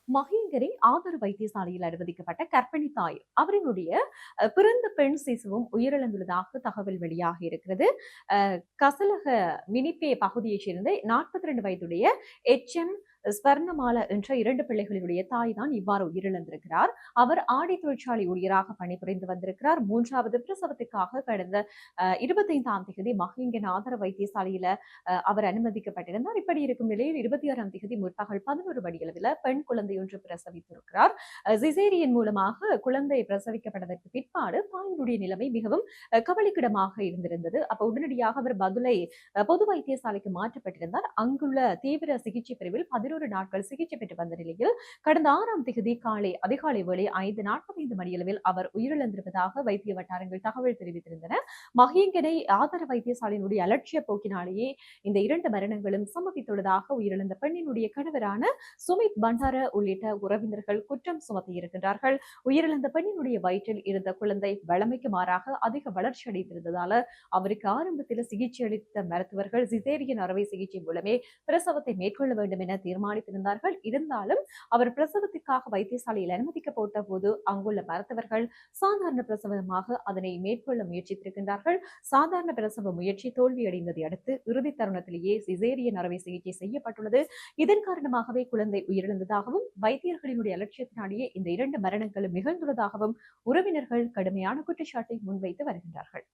மகேங்கரை ஆதார வைத்தியசாலையில் அனுமதிக்கப்பட்ட கர்ப்பிணி தாய் அவரினுடைய பிறந்த பெண் சிசுவும் உயிரிழந்துள்ளதாக தகவல் வெளியாகி இருக்கிறது. கசலக மினிப்பே பகுதியைச் சேர்ந்த 42 வயதுடைய எச்.எம். ஸ்வர்ணமாலா என்ற 2 பிள்ளைகளினுடைய தாய் தான் இவ்வாறு உயிரிழந்திருக்கிறார். அவர் ஆடை தொழிற்சாலை ஊழியராக பணிபுரிந்து வந்திருக்கிறார். 3வது பிரசவத்துக்காக கடந்த 25ஆம் தேதி மகேங்கன் ஆதார வைத்தியசாலையில அவர் அனுமதிக்கப்பட்டிருந்தார். இப்படி இருக்கும் நிலையில் 26ஆம் தேதி முற்பகல் 11 மணியளவில் பெண் குழந்தை ஒன்று பிரசவித்திருக்கிறார். சிசேரியன் மூலமாக குழந்தை பிரசவிக்கப்பட்டதற்கு பிற்பாடு தாயினுடைய நிலைமை மிகவும் கவலைக்கிடமாக இருந்திருந்தது. அப்ப உடனடியாக அவர் பதுளை பொது வைத்தியசாலைக்கு மாற்றப்பட்டிருந்தார். அங்குள்ள தீவிர சிகிச்சை பிரிவில் 11 நாட்கள் சிகிச்சை பெற்று வந்த நிலையில் கடந்த 6ஆம் தேதி அதிகாலை வேளை 5:45 மணியளவில் அவர் உயிரிழந்திருப்பதாக வைத்திய வட்டாரங்கள் தகவல் தெரிவித்திருந்தன. மகேங்கனை ஆதார வைத்தியசாலையினுடைய அலட்சிய போக்கினாலேயே இந்த 2 மரணங்களும் சம்பவித்துள்ளதாக உயிரிழந்த பெண்ணினுடைய கணவரான சுமித் பண்டார உள்ளிட்ட உறவினர்கள் குற்றம் சுமத்தியிருக்கின்றார்கள். உயிரிழந்த பெண்ணினுடைய வயிற்றில் இருந்த குழந்தை வளமைக்கு மாறாக அதிக வளர்ச்சி அடைந்திருந்ததால அவருக்கு ஆரம்பத்தில் சிகிச்சை அளித்த மருத்துவர்கள் சிசேரியன் அறுவை சிகிச்சை மூலமே பிரசவத்தை மேற்கொள்ள வேண்டும் என தீர்மானித்திருந்தார்கள். இருந்தாலும் அவர் பிரசவத்திற்காக வைத்தியசாலையில் அனுமதிக்கப்பட்ட போது அங்குள்ள மருத்துவர்கள் சாதாரண பிரசவமாக அதனை மேற்கொள்ள முயற்சித்திருக்கின்றார்கள். சாதாரண பிரசவ முயற்சி தோல்வியடைந்ததை அடுத்து இறுதி தருணத்திலேயே சிசேரியன் அறுவை சிகிச்சை செய்யப்பட்டுள்ளது. இதன் காரணமாகவே குழந்தை உயிரிழந்ததாகவும் வைத்தியர்களினுடைய அலட்சியத்தினாலேயே இந்த 2 மரணங்களும் நிகழ்ந்துள்ளதாகவும் உறவினர்கள் கடுமையான குற்றச்சாட்டை முன்வைத்து வருகின்றார்கள்.